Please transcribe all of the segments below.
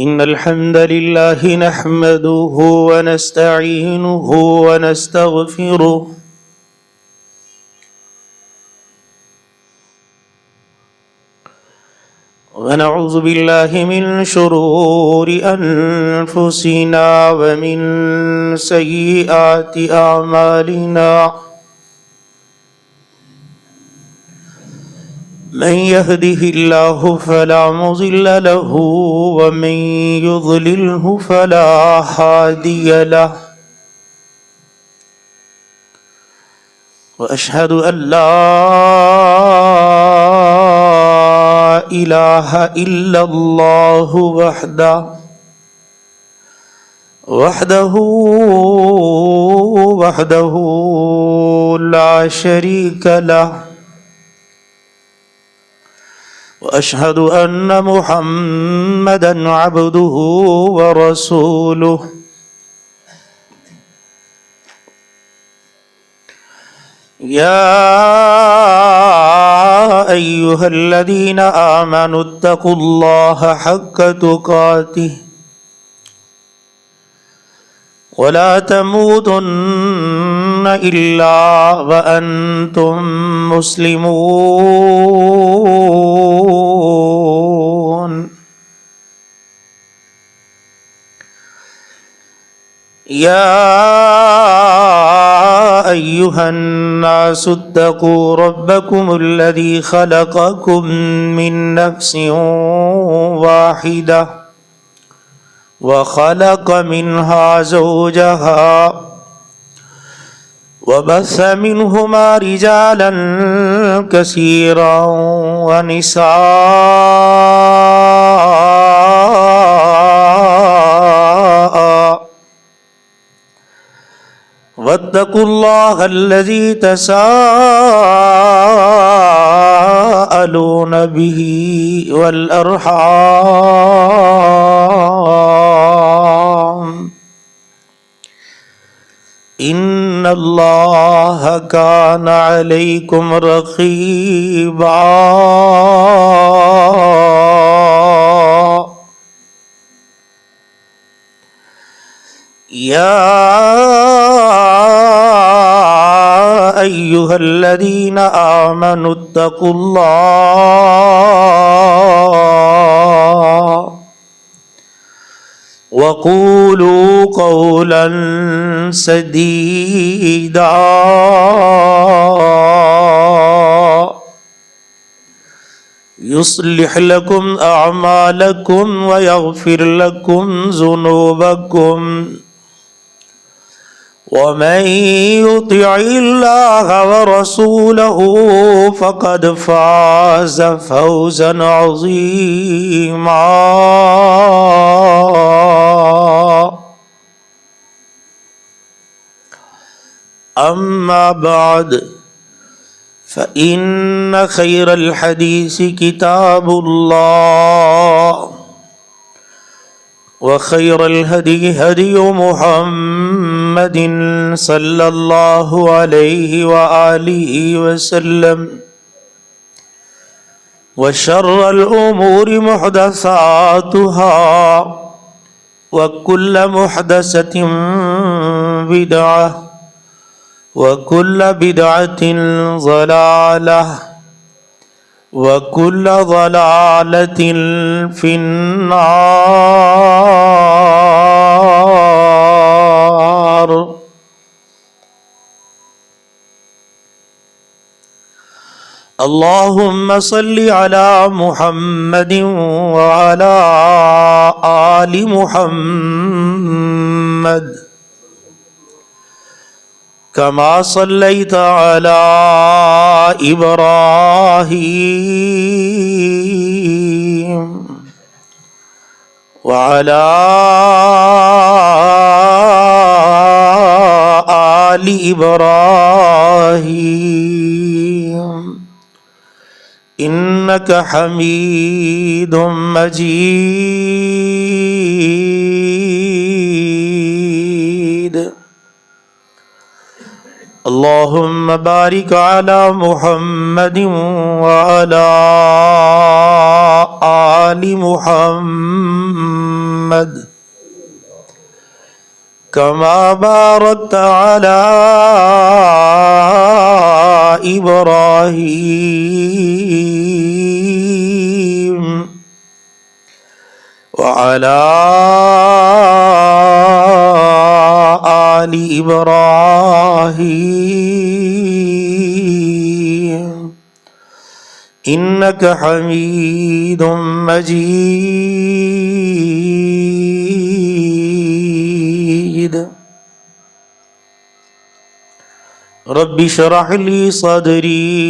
إن الحمد لله نحمده ونستعينه ونستغفره ونعوذ بالله من شرور أنفسنا ومن سيئات أعمالنا من يهده الله فلا مضل له ومن يضلله فلا هادي له وأشهد أن لا إله إلا الله وحده لا شريك له وأشهد أن محمدًا عبده ورسوله يا أيها الذين آمنوا اتقوا الله حق تقاته ولا تموتن إلا وأنتم مسلمون يا أيها الناس اتقوا ربكم الذي خلقكم من نفس واحدة وخلق منها زوجها وبث منهما رجالا كثيرا ونساء واتقوا الله الذي تساءلون به والأرحام إن الله كان عليكم رقيبا يا أيها الذين آمنوا اتقوا الله وقولوا قولا سديدا يصلح لكم أعمالكم ويغفر لكم ذنوبكم ومن يطع الله ورسوله فقد فاز فوزا عظيما أما بعد فإن خير الحديث كتاب الله وخير الهدي هدي محمد صلى الله عليه وآله وسلم وشر الأمور محدثاتها وكل محدثة بدعة وكل بدعة ضلالة وكل ضلالة في النار. اللهم صل على محمد وعلى آل محمد كما صليت على إبراهيم وعلى آل إبراهيم إنك حميد مجيد. اللهم بارك على محمد وعلى آل محمد محمد كما باركت على إبراهيم وعلى آل إبراهيم إنك حميد مجيد. رب اشرح لي صدري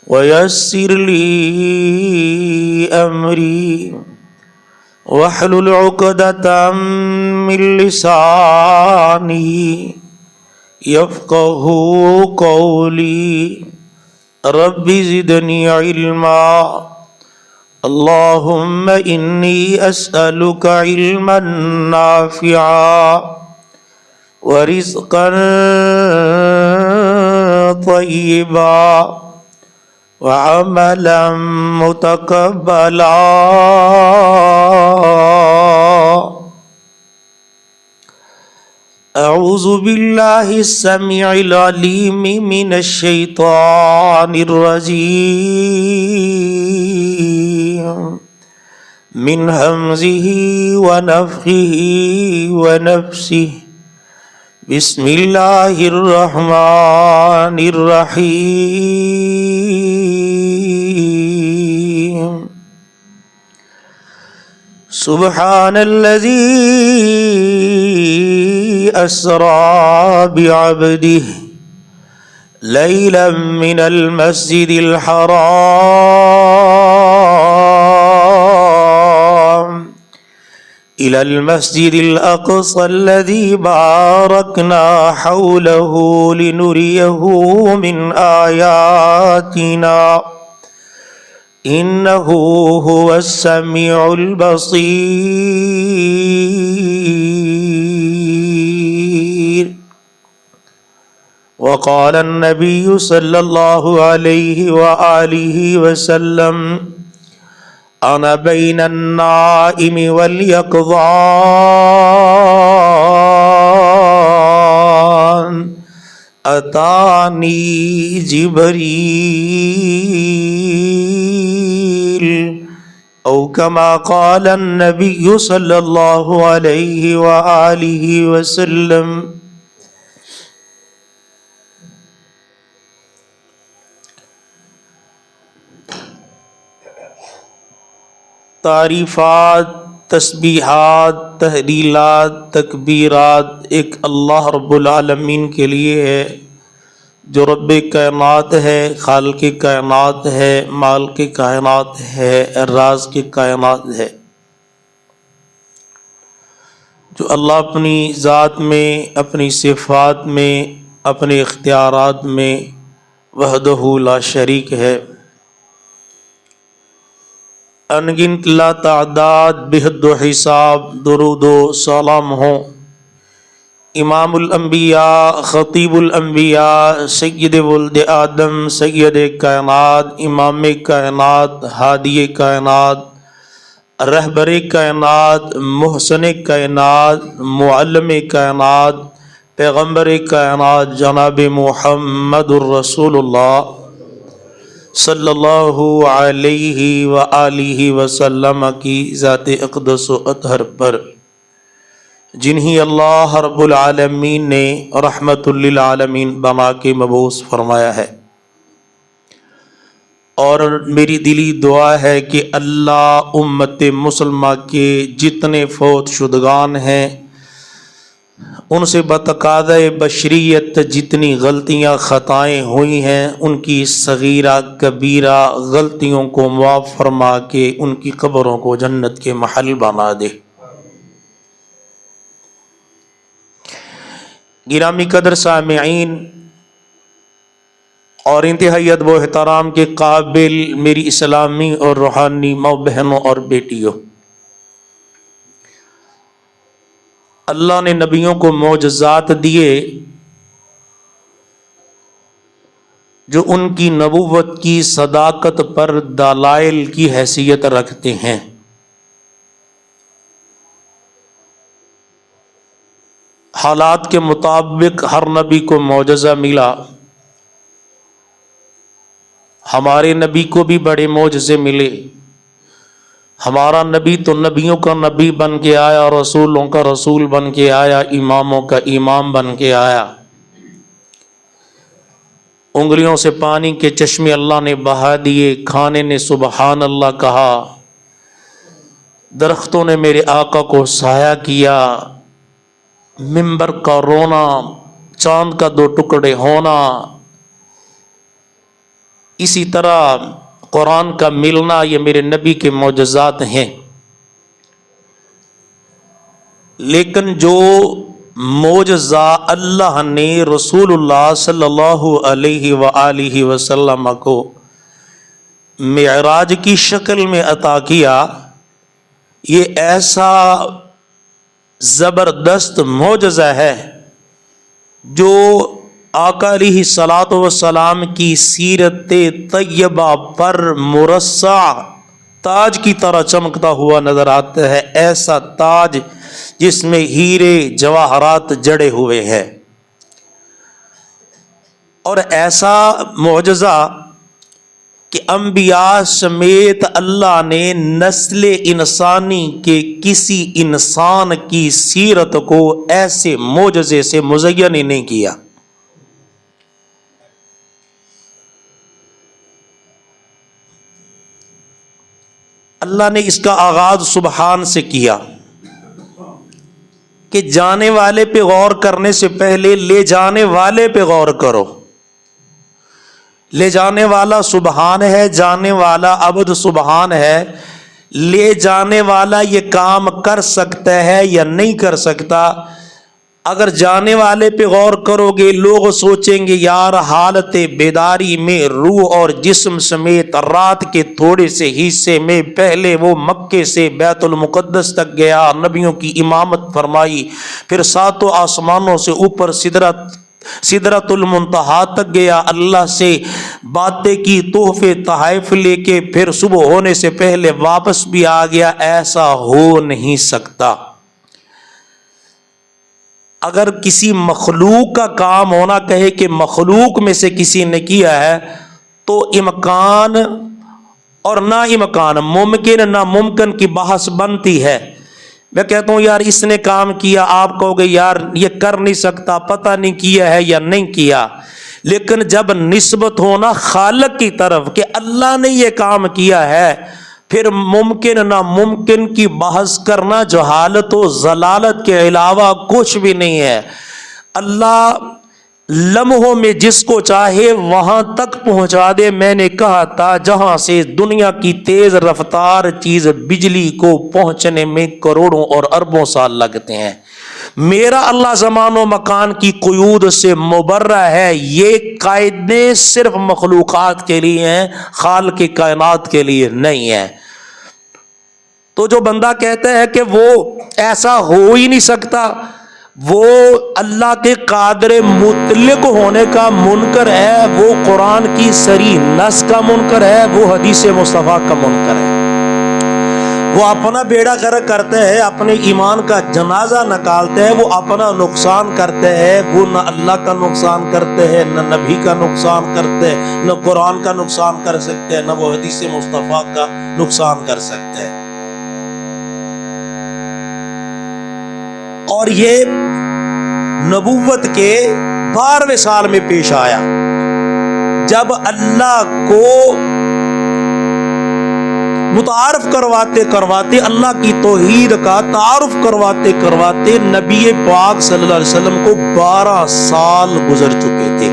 ويسر لي أمري واحلل عقدة من لساني يفقه قولي. رب زدني علما. اللهم إني أسألك علما نافعا ورزقا طيبا وعملا متقبلا. أعوذ بالله السميع العليم من الشيطان الرجيم من همزه ونفخه ونفسه. بسم الله الرحمن الرحيم. سبحان الذي أسرى بعبده ليلا من المسجد الحرام إلى المسجد الأقصى الذي باركنا حوله لنريه من آياتنا إنه هو السميع البصير. وقال النبي صلى الله عليه وآله وسلم أنا بين النائم واليقظان أتاني جبريل أو كما قال النبي صلى الله عليه وآله وسلم. تعریفات، تسبیحات، تحلیلات، تکبیرات ایک اللہ رب العالمین کے لیے ہے جو رب کائنات ہے، خالق کائنات ہے، مالک کائنات ہے، راز کی کائنات ہے. جو اللہ اپنی ذات میں، اپنی صفات میں، اپنے اختیارات میں وحدہ لا شریک ہے. انگنت لا تعداد بے حد و حساب درود و سلام ہوں امام الانبیاء، خطیب الانبیاء، سید ولد آدم، سید کائنات، امام کائنات، ہادی کائنات، رہبر کائنات، محسن کائنات، معلم کائنات، پیغمبر کائنات جناب محمد الرسول اللہ صلی اللہ علیہ وآلہ وسلم کی ذات اقدس و اطہر پر جنہیں اللہ رب العالمین نے رحمت للعالمین بنا کے مبعوث فرمایا ہے. اور میری دلی دعا ہے کہ اللہ امت مسلمہ کے جتنے فوت شدگان ہیں ان سے بتقاضۂ بشریت جتنی غلطیاں خطائیں ہوئی ہیں ان کی صغیرہ کبیرہ غلطیوں کو معاف فرما کے ان کی قبروں کو جنت کے محل بنا دے. گرامی قدر سامعین اور انتہائی ادب و احترام کے قابل میری اسلامی اور روحانی ماں بہنوں اور بیٹیوں، اللہ نے نبیوں کو معجزات دیے جو ان کی نبوت کی صداقت پر دلائل کی حیثیت رکھتے ہیں. حالات کے مطابق ہر نبی کو معجزہ ملا. ہمارے نبی کو بھی بڑے معجزے ملے. ہمارا نبی تو نبیوں کا نبی بن کے آیا، رسولوں کا رسول بن کے آیا، اماموں کا امام بن کے آیا. انگلیوں سے پانی کے چشمے اللہ نے بہا دیے، کھانے نے سبحان اللہ کہا، درختوں نے میرے آقا کو سایہ کیا، منبر کا رونا، چاند کا دو ٹکڑے ہونا، اسی طرح قرآن کا ملنا، یہ میرے نبی کے معجزات ہیں. لیکن جو معجزہ اللہ نے رسول اللہ صلی اللہ علیہ وآلہ وسلم کو معراج کی شکل میں عطا کیا، یہ ایسا زبردست معجزہ ہے جو آقا علیہ الصلوۃ والسلام کی سیرت طیبہ پر مرصع تاج کی طرح چمکتا ہوا نظر آتا ہے. ایسا تاج جس میں ہیرے جواہرات جڑے ہوئے ہیں، اور ایسا معجزہ کہ انبیاء سمیت اللہ نے نسل انسانی کے کسی انسان کی سیرت کو ایسے معجزے سے مزین ہی نہیں کیا. اللہ نے اس کا آغاز سبحان سے کیا کہ جانے والے پہ غور کرنے سے پہلے لے جانے والے پہ غور کرو. لے جانے والا سبحان ہے، جانے والا عبد سبحان ہے. لے جانے والا یہ کام کر سکتا ہے یا نہیں کر سکتا. اگر جانے والے پہ غور کرو گے، لوگ سوچیں گے یار حالت بیداری میں روح اور جسم سمیت رات کے تھوڑے سے حصے میں پہلے وہ مکے سے بیت المقدس تک گیا، نبیوں کی امامت فرمائی، پھر ساتوں آسمانوں سے اوپر سدرۃ المنتہا تک گیا، اللہ سے باتیں کی، تحفے تحائف لے کے پھر صبح ہونے سے پہلے واپس بھی آ گیا. ایسا ہو نہیں سکتا. اگر کسی مخلوق کا کام ہونا کہے کہ مخلوق میں سے کسی نے کیا ہے تو امکان اور نا امکان، ممکن ناممکن کی بحث بنتی ہے. میں کہتا ہوں یار اس نے کام کیا، آپ کہو گے یار یہ کر نہیں سکتا، پتہ نہیں کیا ہے یا نہیں کیا. لیکن جب نسبت ہونا خالق کی طرف کہ اللہ نے یہ کام کیا ہے، پھر ممکن ناممکن کی بحث کرنا جہالت و ضلالت کے علاوہ کچھ بھی نہیں ہے. اللہ لمحوں میں جس کو چاہے وہاں تک پہنچا دے. میں نے کہا تھا جہاں سے دنیا کی تیز رفتار چیز بجلی کو پہنچنے میں کروڑوں اور اربوں سال لگتے ہیں، میرا اللہ زمان و مکان کی قیود سے مبرہ ہے. یہ قاعدے صرف مخلوقات کے لیے ہیں، خالق کی کائنات کے لیے نہیں ہے. تو جو بندہ کہتا ہے کہ وہ ایسا ہو ہی نہیں سکتا، وہ اللہ کے قادر مطلق ہونے کا منکر ہے، وہ قرآن کی صریح نص کا منکر ہے، وہ حدیث مصطفیٰ کا منکر ہے. وہ اپنا بیڑا غرق کرتے ہیں، اپنے ایمان کا جنازہ نکالتے ہیں، وہ اپنا نقصان کرتے ہیں. وہ نہ اللہ کا نقصان کرتے ہیں، نہ نبی کا نقصان کرتے ہیں، نہ قرآن کا نقصان کر سکتے ہیں، نہ وہ حدیث مصطفیٰ کا نقصان کر سکتے ہیں. اور یہ نبوت کے 12ویں سال میں پیش آیا، جب اللہ کو متعارف کرواتے کرواتے، اللہ کی توحید کا تعارف کرواتے کرواتے نبی پاک صلی اللہ علیہ وسلم کو 12 سال گزر چکے تھے.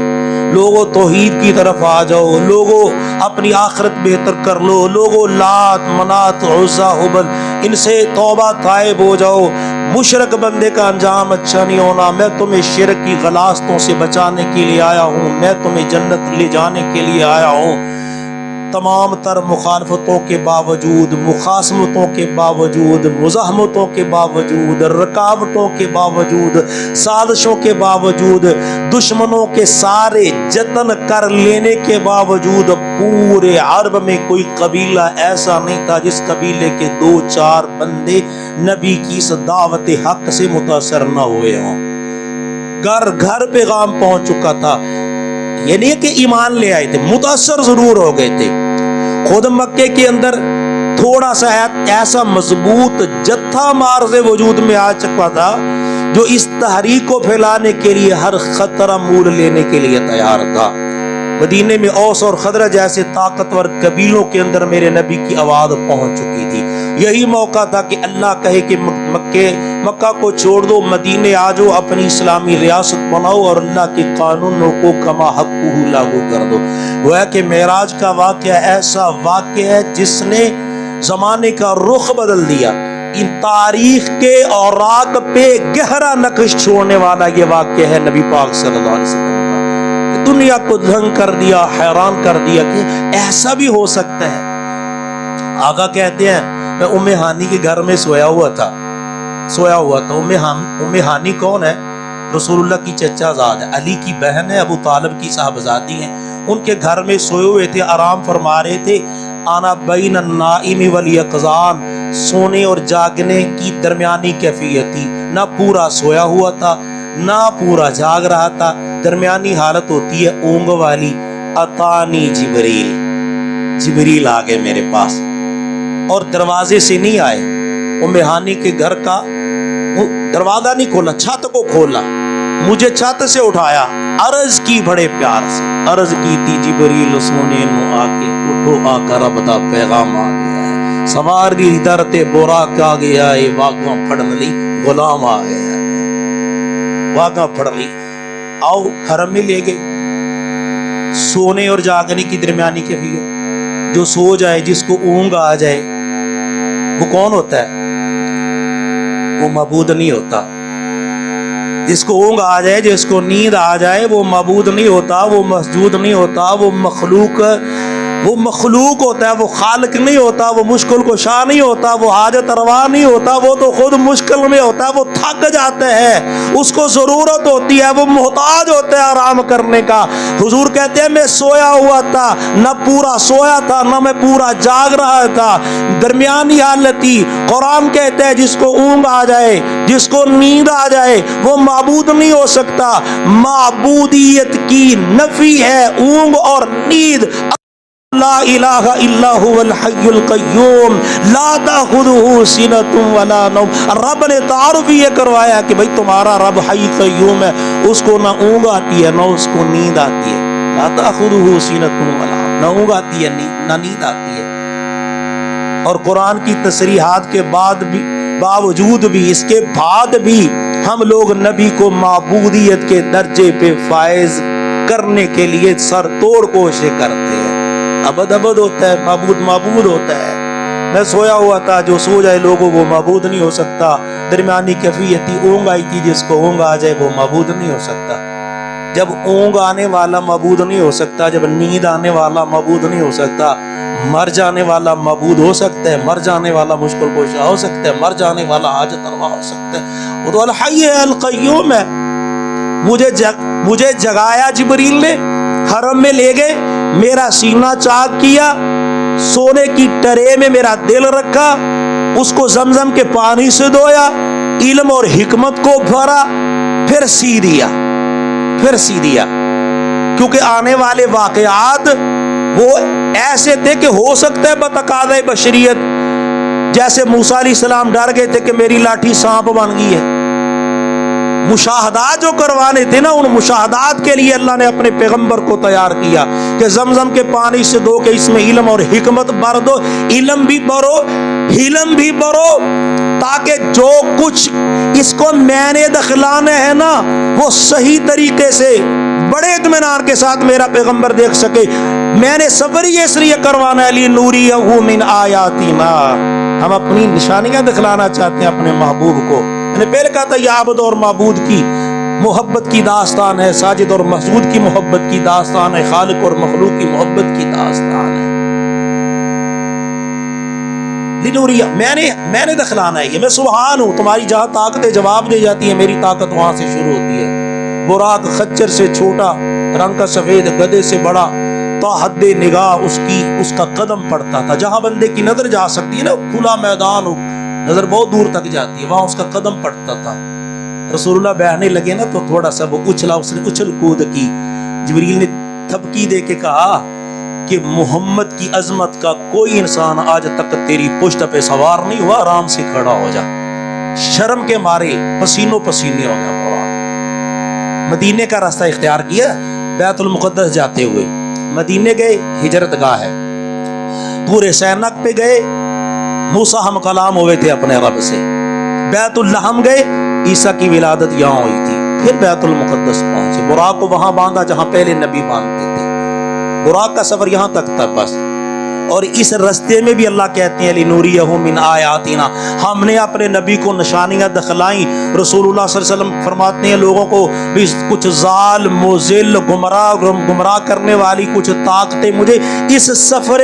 لوگوں توحید کی طرف آ جاؤ، لوگوں اپنی آخرت بہتر کر لو، لوگوں لات منات عزا حبل ان سے توبہ تائب ہو جاؤ، مشرک بندے کا انجام اچھا نہیں ہونا، میں تمہیں شرک کی غلاستوں سے بچانے کے لیے آیا ہوں، میں تمہیں جنت لے جانے کے لیے آیا ہوں. تمام تر مخالفتوں کے باوجود، مخاصمتوں کے باوجود، مزاحمتوں کے باوجود، رکاوٹوں کے باوجود، سازشوں کے باوجود، دشمنوں کے سارے جتن کر لینے کے باوجود، پورے عرب میں کوئی قبیلہ ایسا نہیں تھا جس قبیلے کے 2-4 بندے نبی کی اس دعوت حق سے متاثر نہ ہوئے ہوں. گھر گھر پیغام پہنچ چکا تھا. یہ نہیں کہ ایمان لے آئے تھے, متاثر ضرور ہو گئے تھے. خود مکے کے اندر تھوڑا سا ایسا مضبوط جتھا مارز وجود میں آ چکا تھا جو اس تحریک کو پھیلانے کے لیے ہر خطرہ مول لینے کے لیے تیار تھا. مدینے میں اوس اور خزرج جیسے طاقتور قبیلوں کے اندر میرے نبی کی آواز پہنچ چکی تھی. یہی موقع تھا کہ اللہ کہے کہ مکہ کو چھوڑ دو, مدینے آ جاؤ, اپنی اسلامی ریاست بناؤ اور اللہ کے قانونوں کو کما حقہ لاگو کر دو. وہ ہے کہ معراج کا واقعہ ایسا واقعہ ہے جس نے زمانے کا رخ بدل دیا. ان تاریخ کے اوراق پہ گہرا نقش چھوڑنے والا یہ واقعہ ہے نبی پاک صلی اللہ علیہ وسلم کا. دنیا کو دھنگ کر دیا, حیران کر دیا کہ ایسا بھی ہو سکتا ہے. آقا کہتے ہیں میں ام ہانی کے گھر میں سویا ہوا تھا. ام ہانی کون ہے؟ رسول اللہ کی چچا زاد ہے, علی کی بہن ہے, ابو طالب کی صاحبزادی ہیں. ان کے گھر میں سوئے ہوئے تھے, آرام فرما رہے تھے. آنا بین النائم والیقظان, سونے اور جاگنے کی درمیانی کیفیت تھی. نہ پورا سویا ہوا تھا نہ پورا جاگ رہا تھا, درمیانی حالت ہوتی ہے اونگ والی. اتانی جبریل آ گئے میرے پاس, اور دروازے سے نہیں آئے. ام ہانی کے گھر کا دروازہ نہیں کھولا, چھت کو کھولا, مجھے چھت سے اٹھایا, عرض کی بڑے پیار سے عرض کی تھی جبریل سونے نو آ کے اٹھو آقا رب دا پیغام آ گیا ہے. سوار دی درتے بورا کا گیا ہے, واگواں پھڑن لی غلام آ گیا ہے. واگواں پھڑ لی, آؤ حرم میں لے گئے. سونے اور جاگنے کی درمیانی کیفیت. جو سو جائے, جس کو اونگ آ جائے, وہ کون ہوتا ہے؟ وہ معبود نہیں ہوتا. جس کو اونگ آ جائے, جس کو نیند آ جائے, وہ معبود نہیں ہوتا, وہ مسجود نہیں ہوتا, وہ مخلوق ہوتا ہے, وہ خالق نہیں ہوتا, وہ مشکل کشا نہیں ہوتا, وہ حاجت روا نہیں ہوتا. وہ تو خود مشکل میں ہوتا ہے, وہ تھک جاتا ہے, اس کو ضرورت ہوتی ہے, وہ محتاج ہوتا ہے آرام کرنے کا. حضور کہتے ہیں میں سویا ہوا تھا, نہ پورا سویا تھا نہ میں پورا جاگ رہا تھا, درمیانی حالت تھی. قرآن کہتا ہے جس کو اونگ آ جائے, جس کو نیند آ جائے, وہ معبود نہیں ہو سکتا. معبودیت کی نفی ہے اونگ اور نیند. لا الہ الا هو الحی القیوم لا تأخذہ سنۃ ولا نوم. رب نے تعارف یہ کروایا کہ بھئی تمہارا رب حی قیوم ہے, اس کو نہ اونگ آتی ہے نہ اس کو نیند آتی ہے. لا تأخذہ سنۃ ولا نوم, نہ اونگ آتی ہے نہ نیند آتی ہے. اور قرآن کی تصریحات کے باوجود بھی, اس کے بعد بھی ہم لوگ نبی کو معبودیت کے درجے پہ فائز کرنے کے لیے سر توڑ کوششیں کرتے ہیں. ابد ہوتا ہے, معبود ہوتا ہے. میں سویا ہوا تھا, جو سو جائے لوگوں وہ معبود نہیں ہو سکتا. درمیانی کیفیت تھی, اونگ آئی تھی, جس کو اونگ آ جائے وہ معبود نہیں ہو سکتا. جب اونگ آنے والا معبود نہیں ہو سکتا, جب نیند آنے والا معبود نہیں ہو سکتا, مر جانے والا معبود ہو سکتا ہے, مر جانے والا مشکل کوشا ہو سکتا ہے, مر جانے والا حاجت روا ہو سکتا ہے. وہ تو الحی القیوم ہے. مجھے جگایا جبریل نے, حرم میں لے گئے, میرا سینہ چاک کیا, سونے کی ٹرے میں میرا دل رکھا, اس کو زمزم کے پانی سے دھویا, علم اور حکمت کو بھرا, پھر سی دیا. کیونکہ آنے والے واقعات وہ ایسے تھے کہ ہو سکتا ہے بتقاضۂ بشریت, جیسے موسیٰ علیہ السلام ڈر گئے تھے کہ میری لاٹھی سانپ بن گئی ہے. مشاہدات جو کروانے تھے نا, ان مشاہدات کے لیے اللہ نے اپنے پیغمبر کو تیار کیا کہ زمزم کے پانی سے دو, کہ اس میں علم اور حکمت بھر دو. علم بھی بھرو تاکہ جو کچھ اس کو میں نے دخلانا ہے نا, وہ صحیح طریقے سے بڑے اطمینان کے ساتھ میرا پیغمبر دیکھ سکے. میں نے صبر یہ اس لیے کروانا ہے لِنُرِيَهُ مِنْ آیَاتِنَا, ہم اپنی نشانیاں دکھلانا چاہتے ہیں اپنے محبوب کو. میں نے پہلے کہا تھا یہ عابد اور معبود کی محبت کی داستان ہے, ساجد اور مسجود کی محبت کی داستان ہے, خالق اور مخلوق کی محبت کی داستان ہے. لنوریا, میں نے دکھلانا ہے یہ, میں سبحان ہوں. تمہاری جہاں طاقتیں جواب دے جاتی ہیں, میری طاقت وہاں سے شروع ہوتی ہے. براق خچر سے چھوٹا, رنگ کا سفید, گدے سے بڑا, تا حد نگاہ اس کا قدم پڑتا تھا. جہاں بندے کی نظر جا سکتی ہے نا, کھلا میدان ہو, نظر بہت دور تک جاتی ہے, وہاں اس کا قدم پڑتا تھا. رسول اللہ بیٹھنے لگے نا تو تھوڑا سا وہ اچھلا، اس نے اچھل کود کی. جبریل نے تھپکی دے کے کہا کہ محمد کی عظمت کا کوئی انسان آج تک تیری پشت پہ سوار نہیں ہوا، آرام سے کھڑا ہو جا. شرم کے مارے پسینوں پسینے ہو گیا. مدینے کا راستہ اختیار کیا، بیت المقدس جاتے ہوئے مدینے گئے، ہجرت گاہ ہے. پورے سینک پہ گئے، موسیٰ ہم کلام ہوئے تھے اپنے رب سے. بیت اللحم گئے، عیسیٰ کی ولادت یہاں ہوئی تھی. پھر بیت المقدس پہنچے، براق کو وہاں باندھا جہاں پہلے نبی باندھتے تھے. براق کا سفر یہاں تک تھا بس. اور اس رستے میں بھی اللہ کہتے ہیں لِنُرِيَهُ مِنْ آیَاتِنَا، ہم نے اپنے نبی کو نشانیاں دکھلائیں. رسول اللہ صلی اللہ علیہ وسلم فرماتے ہیں لوگوں کو بھی کچھ زال مضل گمراہ کرنے والی کچھ طاقتیں مجھے اس سفر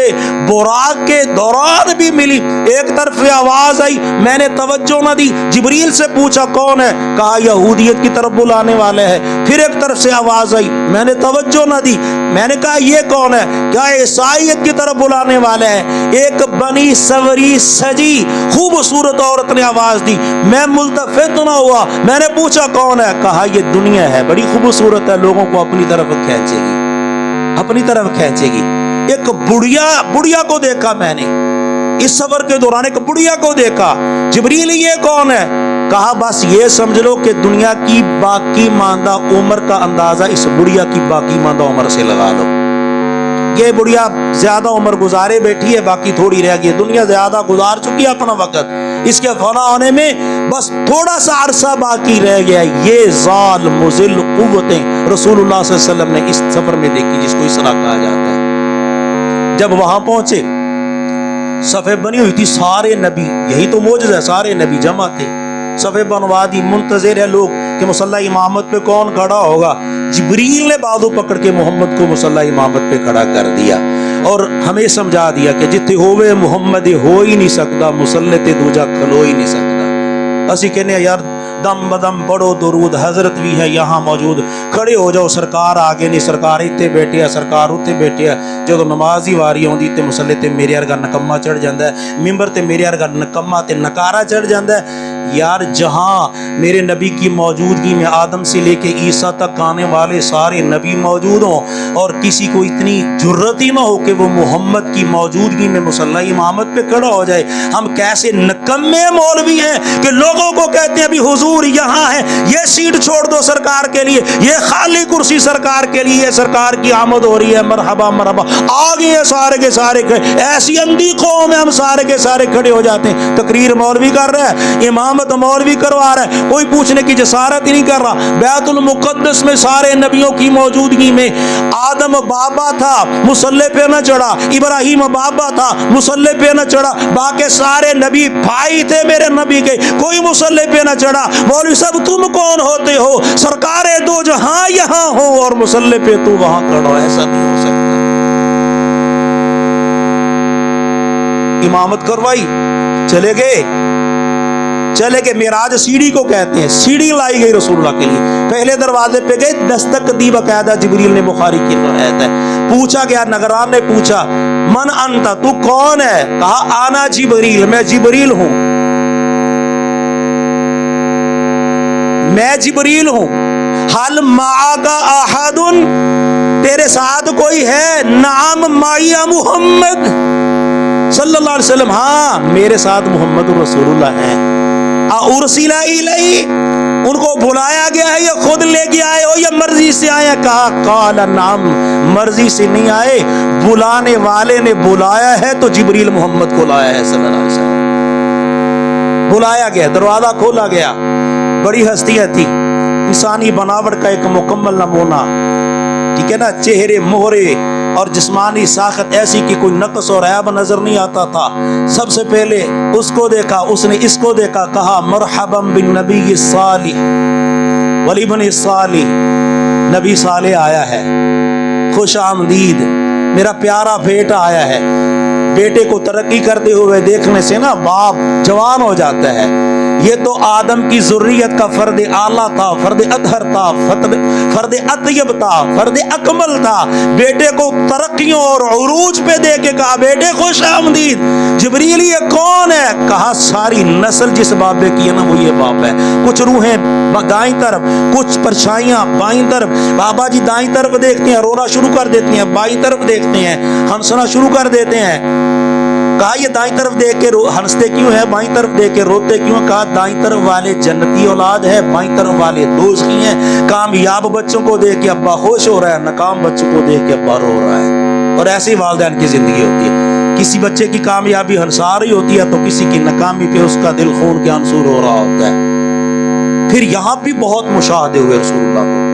براق کے دوران بھی ملی. ایک طرف آواز آئی، میں نے توجہ نہ دی، جبریل سے پوچھا کون ہے، کہا یہودیت کی طرف بلانے والے ہیں. پھر ایک طرف سے آواز آئی، میں نے توجہ نہ دی، میں نے کہا یہ کون ہے، کیا عیسائیت کی طرف بلانے والے ہیں. ایک بنی سوری سجی خوبصورت عورت نے آواز دی، میں ملتفت نہ ہوا، میں نے پوچھا کون ہے، کہا یہ دنیا ہے، بڑی خوبصورت ہے، لوگوں کو اپنی طرف کھینچے گی، اپنی طرف کھینچے گی. ایک بڑھیا کو دیکھا میں نے اس سفر کے دوران، ایک بڑھیا کو دیکھا. جبریل یہ کون ہے، کہا بس یہ سمجھ لو کہ دنیا کی باقی ماندہ عمر کا اندازہ اس بڑھیا کی باقی ماندہ عمر سے لگا لو. یہ بڑھیا زیادہ عمر گزارے بیٹھی ہے، باقی تھوڑی رہ گئی. دنیا زیادہ گزار چکی ہے اپنا وقت، اس کے فنا ہونے میں بس تھوڑا سا عرصہ باقی رہ گیا. یہ زال مضل قوتیں رسول اللہ صلی اللہ علیہ وسلم نے اس سفر میں دیکھی، جس کو اسرا کہا جاتا ہے. جب وہاں پہنچے صفیں بنی ہوئی تھی، سارے نبی، یہی تو معجزہ ہے، سارے نبی جمع تھے. صفیں بنوا دی، منتظر ہے لوگ کہ مصلی امامت پہ کون کھڑا ہوگا. جبریل نے بازو پکڑ کے محمد کو مصلی امامت پہ کھڑا کر دیا اور ہمیں سمجھا دیا کہ جتنے ہوئے محمد ہو ہی نہیں سکتا، مصلی تے دوجا کھلو ہی نہیں سکتا. اسی کہنے ہیں یار دم بدم پڑھو درود، حضرت بھی ہے یہاں موجود، کھڑے ہو جاؤ، سرکار آگے نہیں، سرکار اتنے بیٹھے ہے، سرکار اتنے بیٹھے ہے. جدو نماز ہی واری آتی تے مصلی تے میرے ارگا نکما چڑھ جاتا ہے، ممبر تے میرے ارگا نکما تے نکارا چڑھ جاتا ہے. یار جہاں میرے نبی کی موجودگی میں آدم سے لے کے عیسیٰ تک آنے والے سارے نبی موجود ہوں اور کسی کو اتنی جرت ہی نہ ہو کہ وہ محمد کی موجودگی میں مصلی امامت پہ کھڑا ہو جائے. ہم کیسے نکمے مولوی ہیں کہ لوگوں کو کہتے ہیں ابھی حضور یہاں ہے، یہ سیٹ چھوڑ دو سرکار کے لیے، یہ خالی کرسی سرکار کے لیے، سرکار کی آمد ہو رہی ہے، مرحبا مرحبا. آگے ہیں سارے کے سارے، ایسی اندھی قوم ہے، ہم سارے کے سارے کھڑے ہو جاتے ہیں. تقریر مولوی کر رہا ہے، امامت مولوی کروا رہا ہے، کوئی پوچھنے کی جسارت ہی نہیں کر رہا. بیت المقدس میں سارے نبیوں کی موجودگی میں آدم بابا تھا، مصلی پہ نہ چڑھا، ابراہیم بابا تھا، مصلی پہ نہ چڑھا، باقی سارے نبی بھائی تھے میرے نبی کے، کوئی مصلی پہ نہ چڑھا. مولوی صاحب تم کون ہوتے ہو، سرکار دو جہاں یہاں ہو اور مصلی پہ تو وہاں کھڑا ہو، ایسا نہیں ہو سکتا. امامت کروائی، چلے گئے. معراج سیڑھی کو کہتے ہیں، سیڑھی لائی گئی رسول اللہ کے لیے. پہلے دروازے پہ گئے، دستک دی، باقاعدہ جبریل نے، بخاری کی روایت ہے. پوچھا گیا، نگران نے پوچھا من انت، تو کون ہے، کہا آنا جبریل، میں جبریل ہوں، میں جبریل ہوں. حل معاک احد، تیرے ساتھ کوئی ہے، نعم معی محمد صلی اللہ علیہ وسلم، ہاں میرے ساتھ محمد رسول اللہ ہیں. ارسل الی، ان کو بلایا گیا ہے یا خود لے کے آئے ہو یا مرضی سے آئے؟ کہا قال نعم، مرضی سے نہیں آئے، بلانے والے نے بلایا ہے تو جبریل محمد کو لایا ہے صلی اللہ علیہ وسلم. بلایا گیا، دروازہ کھولا گیا. بڑی ہستیاں تھی، انسانی بناوٹ کا ایک مکمل نمونہ، ٹھیک ہے نا، چہرے مہرے اور جسمانی ساخت ایسی کہ کوئی نقص اور عیب نظر نہیں آتا تھا. سب سے پہلے اس کو دیکھا، اس نے اس کو دیکھا، کہا مرحبا بالنبی الصالح والابن الصالح، نبی صالح آیا ہے، خوش آمدید، میرا پیارا بیٹا آیا ہے. بیٹے کو ترقی کرتے ہوئے دیکھنے سے نا باپ جوان ہو جاتا ہے. یہ تو آدم کی ذریت کا فرد اعلیٰ تھا، فرد اطہر تھا، فرد اطیب تھا، فرد اکمل تھا. بیٹے کو ترقیوں اور عروج پہ دے کے کہا بیٹے خوش آمدید. جبریل یہ کون ہے؟ کہا ساری نسل جس بابے کی ہے نا وہ یہ باپ ہے. کچھ روحیں دائیں طرف، کچھ پرچھائیاں بائیں طرف. بابا جی دائیں طرف دیکھتے ہیں رونا شروع کر دیتی ہیں، بائیں طرف دیکھتے ہیں ہنسنا شروع کر دیتے ہیں. کہا یہ دائیں طرف دیکھ کے ہنستے کیوں ہے، بائیں طرف دیکھ کے روتے کیوں؟ کہا دائیں طرف والے جنتی اولاد ہے، بائیں طرف والے دوزخی ہیں. کامیاب بچوں کو دیکھ کے ابا خوش ہو رہا ہے، ناکام بچوں کو دیکھ کے ابا رو رہا ہے. اور ایسے ہی والدین کی زندگی ہوتی ہے. کسی بچے کی کامیابی ہنسا رہی ہوتی ہے تو کسی کی ناکامی پہ اس کا دل خون کے آنسو رو رہا ہوتا ہے. پھر یہاں بھی بہت مشاہدے ہوئے رسول اللہ کو.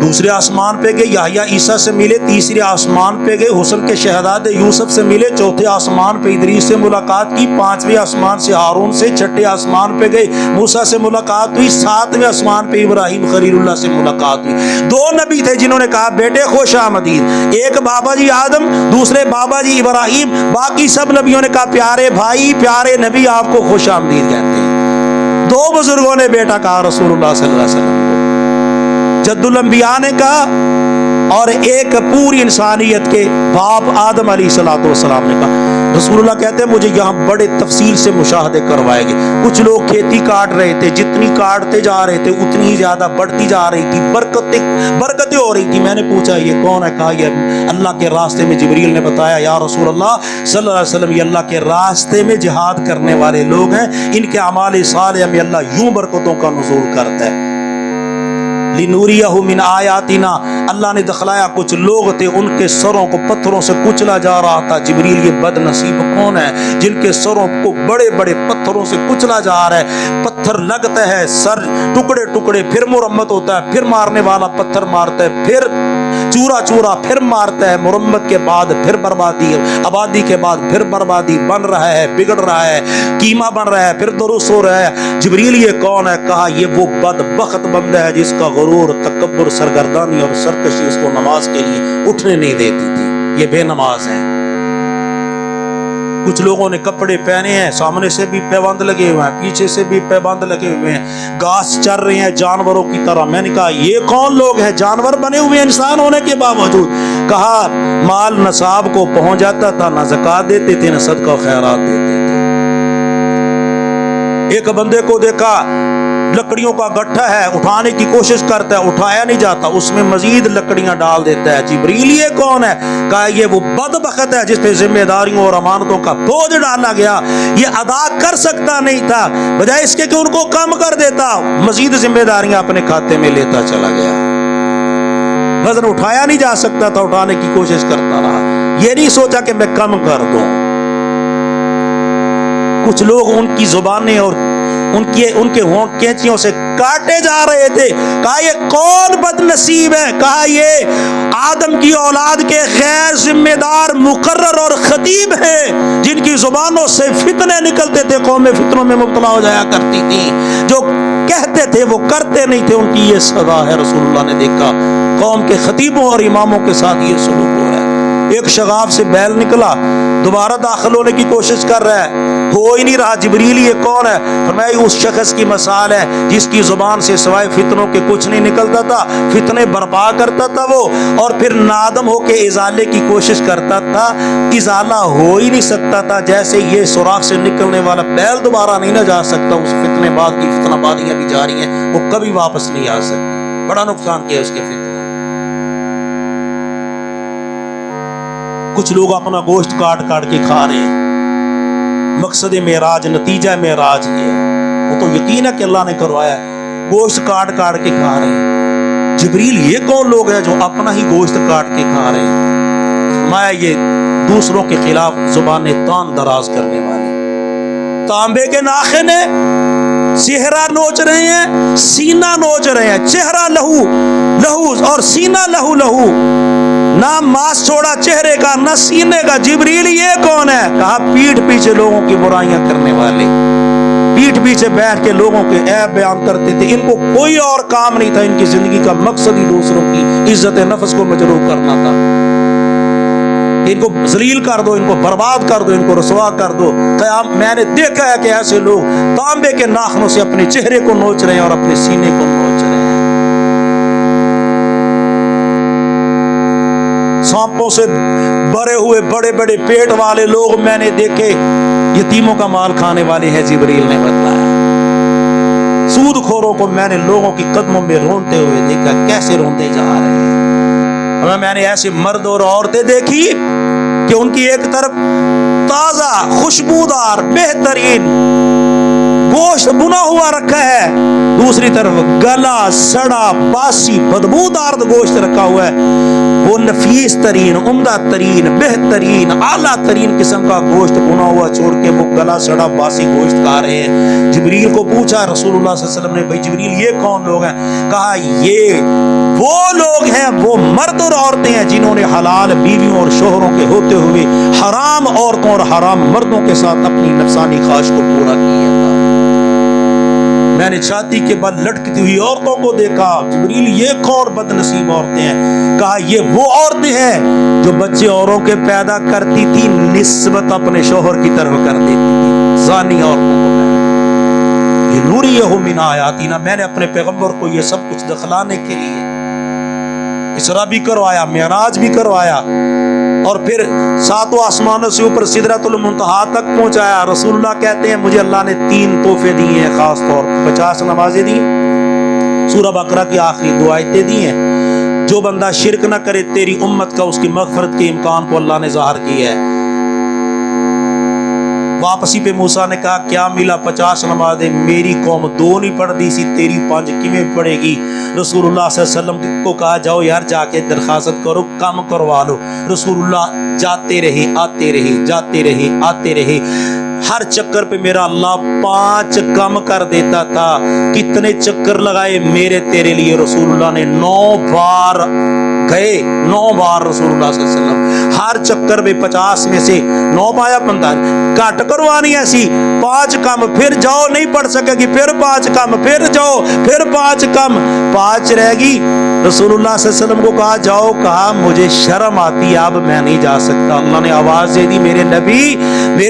دوسرے آسمان پہ گئے، یحییٰ عیسیٰ سے ملے. تیسرے آسمان پہ گئے، حسن کے شہزادے یوسف سے ملے. چوتھے آسمان پہ ادریس سے ملاقات کی. پانچویں آسمان سے ہارون سے. چھٹے آسمان پہ گئے موسیٰ سے ملاقات ہوئی. ساتویں آسمان پہ ابراہیم خلیل اللہ سے ملاقات ہوئی. دو نبی تھے جنہوں نے کہا بیٹے خوش آمدید. ایک بابا جی آدم، دوسرے بابا جی ابراہیم. باقی سب نبیوں نے کہا پیارے بھائی، پیارے نبی آپ کو خوش آمدید کہتے ہیں. دو بزرگوں نے بیٹا کہا رسول اللہ صلی اللہ علیہ وسلم کو. جد الانبیاء نے کہا اور ایک پوری انسانیت کے باپ آدم علیہ السلام نے کہا. رسول اللہ کہتے ہیں مجھے یہاں بڑے تفصیل سے مشاہدے کروائے گے. کچھ لوگ کھیتی کاٹ رہے تھے، جتنی کاٹتے جا رہے تھے اتنی ہی زیادہ بڑھتی جا رہی تھی، برکتیں ہو رہی تھی. میں نے پوچھا یہ کون ہے؟ کہا یہ اللہ کے راستے میں جبریل نے بتایا یا رسول اللہ صلی اللہ علیہ وسلم یہ اللہ کے راستے میں جہاد کرنے والے لوگ ہیں، ان کے اعمال صالحہ میں اللہ یوں برکتوں کا نزول کرتا ہے. لنوریہ من آیاتنا، اللہ نے دکھلایا کچھ لوگ تھے ان کے سروں کو پتھروں سے کچلا جا رہا تھا. جبریل یہ بد نصیب کون ہے جن کے سروں کو بڑے بڑے پتھروں سے کچلا جا رہا ہے؟ پتھر لگتا ہے، سر ٹکڑے ٹکڑے، پھر مرمت ہوتا ہے، پھر مارنے والا پتھر مارتا ہے، پھر چورا چورا، پھر مارتا ہے. مرمت کے بعد پھر بربادی، آبادی کے بعد پھر بربادی. بن رہا ہے، بگڑ رہا ہے، کیما بن رہا ہے، پھر درست ہو رہا ہے. جبریل یہ کون ہے؟ کہا یہ وہ بدبخت بندہ ہے جس کا غرور، تکبر، سرگردانی اور سرکشی اس کو نماز کے لیے اٹھنے نہیں دیتی تھی. یہ بے نماز ہے. کچھ لوگوں نے کپڑے پہنے ہیں، سامنے سے بھی پیبند لگے ہوئے ہیں، پیچھے سے بھی پیبند لگے ہوئے ہیں، گھاس چر رہے ہیں جانوروں کی طرح. میں نے کہا یہ کون لوگ ہیں جانور بنے ہوئے انسان ہونے کے باوجود؟ کہا مال نصاب کو پہنچ جاتا تھا، نہ زکات دیتے تھے نہ صدقہ خیرات دیتے تھے. ایک بندے کو دیکھا لکڑیوں کا گٹھا ہے، اٹھانے کی کوشش کرتا ہے، اٹھایا نہیں جاتا، اس میں مزید لکڑیاں ڈال دیتا ہے. جبریل یہ کون ہے؟ کہا یہ وہ بدبخت ہے جس پہ ذمہ داریوں اور امانتوں کا بوجھ ڈالا گیا. یہ ادا کر سکتا نہیں تھا، بجائے اس کے کہ ان کو کم کر دیتا، مزید ذمہ داریاں اپنے کھاتے میں لیتا چلا گیا. وزن اٹھایا نہیں جا سکتا تھا، اٹھانے کی کوشش کرتا رہا. یہ نہیں سوچا کہ میں کم کر دوں. کچھ لوگ ان کی زبانیں اور ان کے ہونٹ کینچیوں سے کاٹے جا رہے تھے. کہا یہ کون بد نصیب ہے؟ کہا یہ آدم کی اولاد کے غیر ذمہ دار مقرر اور خطیب ہیں جن کی زبانوں سے فتنے نکلتے تھے، قومیں فتنوں میں مبتلا ہو جایا کرتی تھی، جو کہتے تھے وہ کرتے نہیں تھے. ان کی یہ سزا ہے. رسول اللہ نے دیکھا قوم کے خطیبوں اور اماموں کے ساتھ یہ سلوک ہو رہا ہے. ایک شغاف سے بیل نکلا، دوبارہ داخل ہونے کی کوشش کر رہا ہے، ہو ہی نہیں رہا. جبریل یہ کون ہے؟ فرمایا اس شخص کی مثال ہے جس کی زبان سے سوائے فتنوں کے کچھ نہیں نکلتا تھا، فتنے برپا کرتا تھا وہ، اور پھر نادم ہو کے ازالے کی کوشش کرتا تھا، ازالہ ہو ہی نہیں سکتا تھا. جیسے یہ سوراخ سے نکلنے والا بیل دوبارہ نہیں نہ جا سکتا، اس فتنے بعد کی فتنہ بادیاں بھی جاری ہیں، وہ کبھی واپس نہیں آ سکتی. بڑا نقصان کیا اس کے فتنے. کچھ لوگ اپنا گوشت کاٹ کاٹ کے کھا رہے ہیں. مقصد معراج، نتیجہ معراج یہ ہے. وہ تو یقین ہے کہ اللہ نے کروایا ہے، گوشت کاٹ کاٹ کے کھا رہے ہیں. جبریل یہ کون لوگ ہیں جو اپنا ہی گوشت کاٹ کے کھا رہے ہیں؟ فرمایا یہ دوسروں کے خلاف زبانیں تان دراز کرنے والے، تانبے کے ناخن ہیں، چہرہ نوچ رہے ہیں، سینہ نوچ رہے ہیں. چہرہ لہو لہو اور سینہ لہو لہو، نہ ماس چھوڑا چہرے کا نہ سینے کا. جبریل یہ کون ہے؟ کہا پیٹھ پیچھے لوگوں کی برائیاں کرنے والے، پیٹھ پیچھے بیٹھ کے لوگوں کے عیب بیان کرتے تھے. ان کو کوئی اور کام نہیں تھا، ان کی زندگی کا مقصد ہی دوسروں کی عزت نفس کو مجروح کرنا تھا. ان کو ذلیل کر دو، ان کو برباد کر دو، ان کو رسوا کر دو۔ میں نے دیکھا ہے کہ ایسے لوگ تانبے کے ناخنوں سے اپنے چہرے کو نوچ رہے ہیں اور اپنے سینے کو نوچ رہے ہیں۔ سانپوں سے بھرے ہوئے بڑے بڑے پیٹ والے لوگ میں نے دیکھے، یتیموں کا مال کھانے والے ہیں، جبریل نے بتایا۔ سود خوروں کو میں نے لوگوں کی قدموں میں رونتے ہوئے دیکھا، کیسے رونتے جا رہے ہیں۔ میں نے ایسے مرد اور عورتیں دیکھی کہ ان کی ایک طرف تازہ خوشبودار بہترین گوشت بنا ہوا رکھا ہے، دوسری طرف گلا سڑا باسی بدبودار گوشت رکھا ہوا ہے۔ وہ نفیس ترین، عمدہ ترین، بہترین، اعلیٰ ترین قسم کا گوشت بنا ہوا چھوڑ کے وہ گلا سڑا باسی گوشت کھا رہے ہیں۔ جبریل کو پوچھا رسول اللہ صلی اللہ علیہ وسلم نے، بھائی جبریل یہ کون لوگ ہیں؟ کہا یہ وہ لوگ ہیں، وہ مرد اور عورتیں ہیں جنہوں نے حلال بیویوں اور شوہروں کے ہوتے ہوئے حرام عورتوں اور حرام مردوں کے ساتھ اپنی نفسانی خواہش کو پورا کیا تھا۔ میں نے چھاتی کے بل لٹکتی ہوئی عورتوں کو دیکھا۔ جبریل یہ کون بد نصیب عورتیں ہیں؟ کہا یہ وہ عورتیں ہیں جو بچے اوروں کے پیدا کرتی تھی، نسبت اپنے شوہر کی طرف کر دیتی تھی، زانی عورتوں کو۔ یہ نوریہ من آیاتنا، میں نے اپنے پیغمبر کو یہ سب کچھ دکھلانے کے لیے اسراء بھی کروایا، معراج بھی کروایا، اور پھر ساتوں آسمانوں سے اوپر سدرۃ المنتہا تک پہنچایا۔ رسول اللہ کہتے ہیں مجھے اللہ نے 3 تحفے دیے ہیں، خاص طور پر 50 نمازیں دی، سورہ بقرہ کی آخری 2 آیتیں دی ہیں۔ جو بندہ شرک نہ کرے تیری امت کا، اس کی مغفرت کے امکان کو اللہ نے ظاہر کیا ہے۔ واپسی پہ موسیٰ نے کہا کیا ملا؟ 50 نمازیں، میری قوم 2 نہیں پڑھتی سی، تیری 5 کیویں پڑے گی؟ رسول اللہ صلی اللہ علیہ وسلم کو کہا جاؤ یار جا کے درخواست کرو، کم کروا لو۔ رسول اللہ جاتے رہے، آتے رہے، جاتے رہے، آتے رہے۔ ہر چکر پہ میرا اللہ 5 کم کر دیتا تھا۔ کتنے چکر لگائے میرے تیرے لیے؟ رسول اللہ نے 9 بار گئے، 9 بار رسول اللہ صلی اللہ علیہ وسلم ہر چکر میں 50 میں سے 9 پایا 45، کٹ کروانی ایسی 5 کم، پھر جاؤ نہیں پڑھ سکے گی، پھر 5 کم، پھر جاؤ، پھر 5 کم، 5 رہ گی۔ رسول اللہ صلی اللہ علیہ وسلم کو کہا جاؤ، کہا مجھے شرم آتی ہے، اب میں نہیں جا سکتا۔ اللہ نے آواز دے دی میرے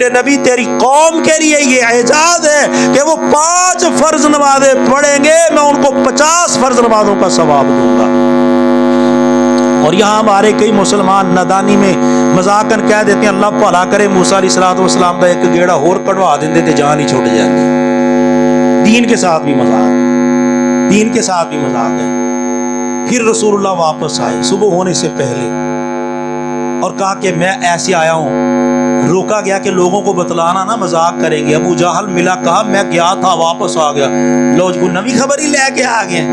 نبی تیری قوم کے لیے یہ اعجاز ہے کہ وہ 5 فرض نمازیں پڑھیں گے، میں ان کو 50 فرض نمازوں کا ثواب دوں گا۔ اور یہاں ہمارے کئی مسلمان نادانی میں مذاقاً کہہ دیتے ہیں اللہ بھلا کرے موسیٰ علیہ السلام کا ایک گیڑا اور کڑوا دیندے تے جان ہی چھوٹ جاتی۔ دین کے ساتھ بھی مذاق، دین کے ساتھ بھی مذاق ہے۔ پھر رسول اللہ واپس آئے صبح ہونے سے پہلے اور کہا کہ میں ایسے آیا ہوں۔ روکا گیا کہ لوگوں کو بتلانا نا، مذاق کریں گے۔ ابو جہل ملا، کہا میں گیا تھا واپس آ گیا، لو کو نئی خبر ہی لے کے آ گئے۔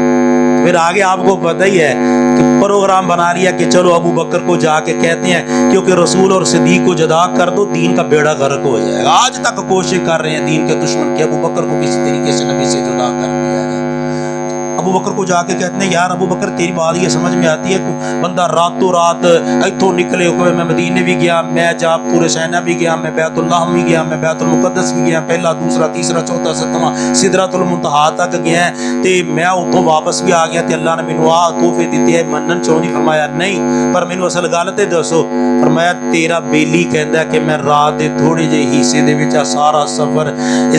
پھر آگے آپ کو پتہ ہی ہے کہ پروگرام بنا لیا کہ چلو ابو بکر کو جا کے کہتے ہیں کیونکہ رسول اور صدیق کو جدا کر دو، دین کا بیڑا غرق ہو جائے گا۔ آج تک کوشش کر رہے ہیں دین کے دشمن کہ ابو بکر کو کسی طریقے سے نبی سے جدا کر دیا جائے۔ ابو بکر کو جا کے کہتے ہیں یار ابو بکر تیری بات یہ سمجھ میں آتی ہے، بندہ راتوں رات اتوں نکلے ہوئے، میں مدینے بھی گیا، میں جا پورے سینہ بھی گیا، میں بیت اللہ بھی گیا، میں بیت المقدس بھی گیا، پہلا دوسرا تیسرا چوتھا ستواں سدرۃ المنتہا تک گیا تے میں اتوں واپس بھی آ گیا تے اللہ نے مینوں آ تحفے دیتے ہے، منن چوں نہیں؟ فرمایا نہیں، پر مینوں اصل گل تے دسو۔ فرمایا تیرا بیلی کہندا کہ میں رات دے تھوڑے جے حصے دے وچ سارا سفر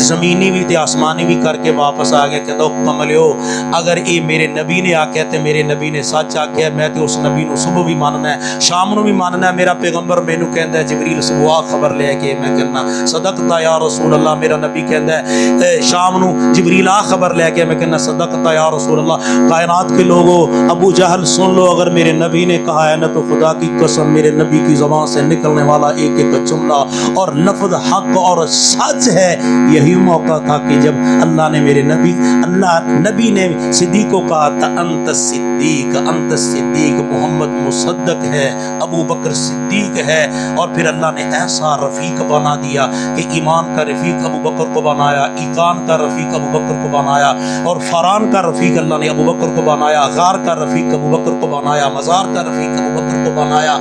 زمینی بھی تے آسمانی بھی کر کے واپس آ گیا۔ کہندا کملیو اگر اے میرے نبی نے آکھیا تے میرے نبی نے سچ آکھیا، میں تے اس نبی نو صبح بھی ماننا ہے، شام نو بھی ماننا ہے۔ میرا پیغمبر مینوں کہندا ہے جبریل صبح خبر لے کے میں کہنا صدقتا یا رسول اللہ، میرا نبی کہندا ہے شام نو جبریل خبر لے کے میں کہنا صدقتا یا رسول اللہ۔ کائنات کے لوگوں ابو جہل سن لو، اگر میرے نبی نے کہا ہے نا تو خدا کی قسم میرے نبی کی زبان سے نکلنے والا ایک ایک جملہ اور لفظ حق اور سچ ہے۔ یہی موقع تھا کہ جب اللہ نے میرے نبی نے صدیق کو کہا تھا انت صدیق، انت صدیق، محمد مصدق ہے، ابو بکر صدیق ہے۔ اور پھر اللہ نے ایسا رفیق بنا دیا کہ ایمان کا رفیق ابو بکر کو بنایا، ایقان کا رفیق ابو بکر کو بنایا، اور فران کا رفیق اللہ نے ابو بکر کو بنایا، غار کا رفیق ابو بکر کو بنایا، مزار کا رفیق ابو بکر کو بنایا۔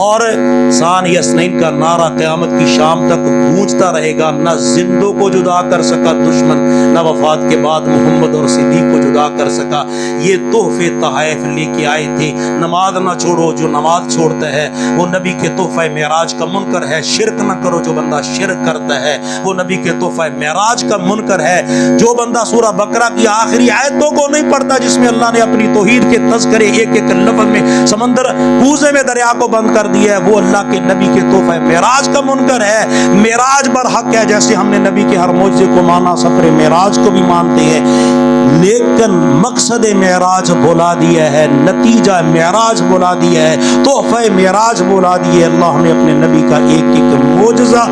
اور ثانی اثنین کا نعرہ قیامت کی شام تک گونجتا رہے گا، نہ زندوں کو جدا کر سکا دشمن، نہ وفات وفات کے بعد محمد اور صدیق کو جدا کر سکا. یہ تحفے تحائف لے کے آئے تھے. نماز نہ چھوڑو، جو نماز چھوڑتا ہے وہ نبی کے تحفہ معراج کا منکر ہے. شرک نہ کرو، جو بندہ شرک کرتا ہے وہ نبی کے تحفہ معراج کا منکر ہے. جو بندہ سورہ بقرہ کی آخری آیتوں کو نہیں پڑھتا جس میں اللہ نے اپنی توحید کے تذکرے ایک ایک لفظ میں سمندر کوزے میں دریا کو بند کر دیا ہے، وہ اللہ کے نبی کے تحفہ معراج کا منکر ہے. معراج برحق ہے، جیسے ہم نے نبی کے ہر معجزے کو مانا، سفر معراج کو بھی مانتے ہیں، لیکن مقصد معراج بولا دیا ہے، نتیجہ معراج بولا دیا ہے، تحفہ معراج بولا دیا ہے. اللہ نے اپنے نبی کا ایک ایک معجزہ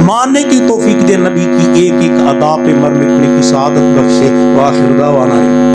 ماننے کی توفیق دے، نبی کی ایک ایک ادا پہ مرنے کی سعادت بخشے. وآخر دعوانا